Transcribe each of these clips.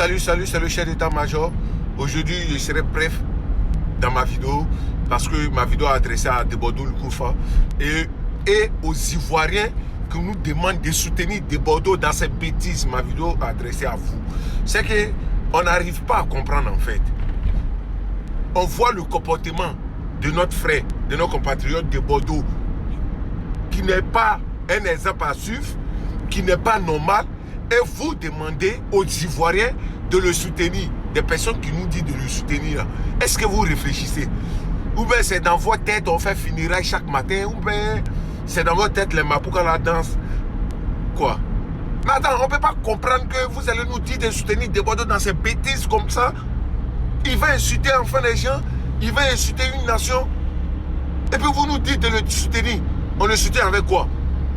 Salut, chef d'état-major. Aujourd'hui, je serai bref dans ma vidéo parce que ma vidéo est adressée à Desbordeaux le Koufa et aux Ivoiriens qui nous demandent de soutenir Desbordeaux dans ces bêtises. Ma vidéo est adressée à vous. C'est qu'on n'arrive pas à comprendre en fait. On voit le comportement de notre frère, de nos compatriotes de Bordeaux, qui n'est pas un exemple à suivre, qui n'est pas normal, et vous demandez aux Ivoiriens de le soutenir, des personnes qui nous disent de le soutenir. Est-ce que vous réfléchissez? Ou bien c'est dans votre tête, on fait funérailles chaque matin, ou bien c'est dans votre tête les mapoukas la danse. Quoi? Mais attends, on ne peut pas comprendre que vous allez nous dire de soutenir Desbordeaux dans ces bêtises comme ça. Il va insulter enfin les gens, il va insulter une nation, et puis vous nous dites de le soutenir. On le soutient avec quoi?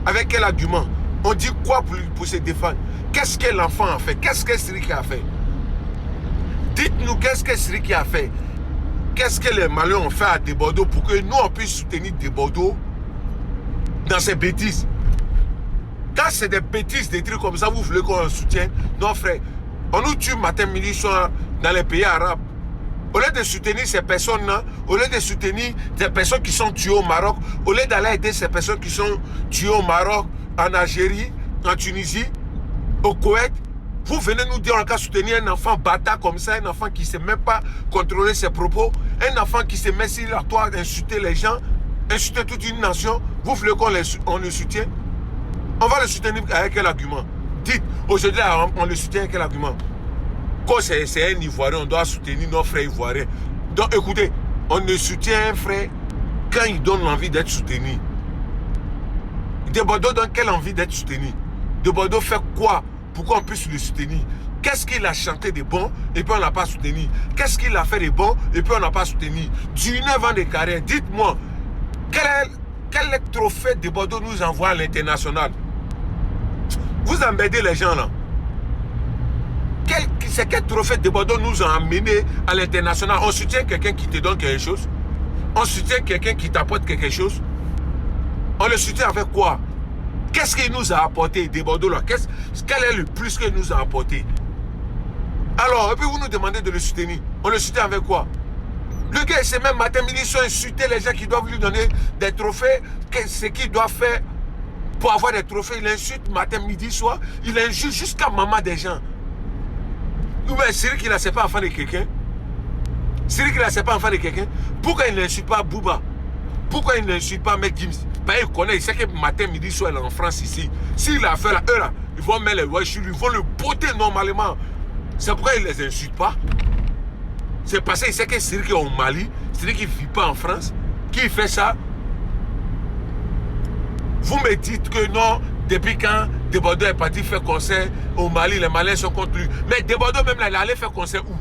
Avec quel argument? On dit quoi pour se défendre? Qu'est-ce que l'enfant a fait? Qu'est-ce que Siriki a fait? Dites-nous qu'est-ce que Siriki a fait? Qu'est-ce que les Maliens ont fait à Desbordeaux pour que nous on puisse soutenir Desbordeaux dans ces bêtises? Quand c'est des bêtises, des trucs comme ça, vous voulez qu'on soutienne? Non frère, on nous tue matin, midi, soir dans les pays arabes. Au lieu de soutenir ces personnes-là, au lieu de soutenir des personnes qui sont tuées au Maroc, au lieu d'aller aider ces personnes qui sont tuées au Maroc, en Algérie, en Tunisie, au Koweït, vous venez nous dire on va soutenir un enfant bâtard comme ça, un enfant qui ne sait même pas contrôler ses propos, un enfant qui se met sur la toile d'insulter les gens, insulter toute une nation. Vous voulez qu'on le soutienne? On va le soutenir avec quel argument? Dites, aujourd'hui on le soutient avec quel argument? Quand c'est un Ivoirien, on doit soutenir nos frères ivoiriens. Donc écoutez, on ne soutient un frère quand il donne l'envie d'être soutenu. Desbordeaux donne quelle envie d'être soutenu? Desbordeaux fait quoi pour qu'on puisse le soutenir? Qu'est-ce qu'il a chanté de bon et puis on n'a pas soutenu? Qu'est-ce qu'il a fait de bon et puis on n'a pas soutenu? 19 ans de carrière, dites-moi, quel trophée Desbordeaux nous envoie à l'international? Vous embêtez les gens là. C'est quel trophée Desbordeaux nous a amené à l'international? On soutient quelqu'un qui te donne quelque chose? On soutient quelqu'un qui t'apporte quelque chose? On le soutient avec quoi? Qu'est-ce qu'il nous a apporté Desbordeaux là? Quel est le plus qu'il nous a apporté? Alors, et puis vous nous demandez de le soutenir. On le soutient avec quoi? Le gars, c'est même matin, midi, soir, insulter les gens qui doivent lui donner des trophées. Ce qu'il doit faire pour avoir des trophées, il insulte matin, midi, soir. Il insulte jusqu'à maman des gens. Ou bien Siriki là, c'est pas enfant de quelqu'un. Siriki là, c'est pas enfant de quelqu'un. Pourquoi il n'insulte pas Bouba? Pourquoi il n'insulte pas Maître Gims? Parce qu'il connaît, il sait que matin, midi, soir, il est en France ici. S'il a fait là, eux là, ils vont mettre les lois sur lui, ils vont le botter normalement. C'est pourquoi il ne les insulte pas. C'est parce qu'il sait que Siriki est au Mali, Siriki ne vit pas en France, qui fait ça. Vous me dites que non, depuis quand Desbordeaux est parti faire concert au Mali, les Maliens sont contre lui. Mais Desbordeaux même là, il allait faire concert où?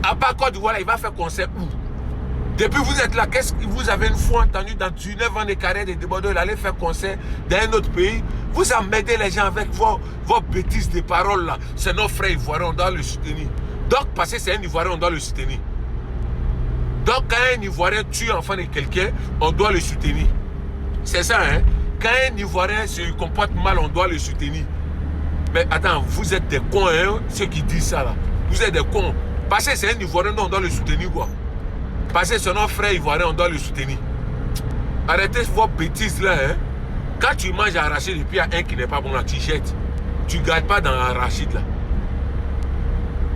À part Côte d'Ivoire, il va faire concert où? Depuis vous êtes là, qu'est-ce que vous avez une fois entendu dans 19 ans de carrière de Desbordeaux, il allait faire concert dans un autre pays? Vous emmerdez les gens avec vos bêtises de paroles là. C'est nos frères ivoiriens, on doit le soutenir. Donc, parce que c'est un Ivoirien, on doit le soutenir. Donc, quand un Ivoirien tue l'enfant de quelqu'un, on doit le soutenir. C'est ça, hein? Quand un Ivoirien se comporte mal, on doit le soutenir. Mais attends, vous êtes des cons, hein, ceux qui disent ça là. Vous êtes des cons. Parce que c'est un Ivoirien, on doit le soutenir, quoi. Parce que c'est notre frère Ivoirien, on doit le soutenir. Arrêtez vos bêtises là, hein. Quand tu manges arachide et puis il y a un qui n'est pas bon là, tu jettes. Tu ne gardes pas dans l'arachide là.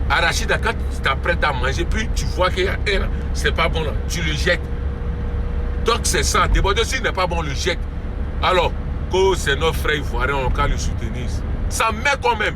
Arachide, quand tu t'apprêtes à manger, puis tu vois qu'il y a un là, c'est pas bon là, tu le jettes. Donc c'est ça, Desbordeaux s'il n'est pas bon, on le jette. Alors, que c'est notre frère ivoirien, on va le soutenir. Ça met quand même.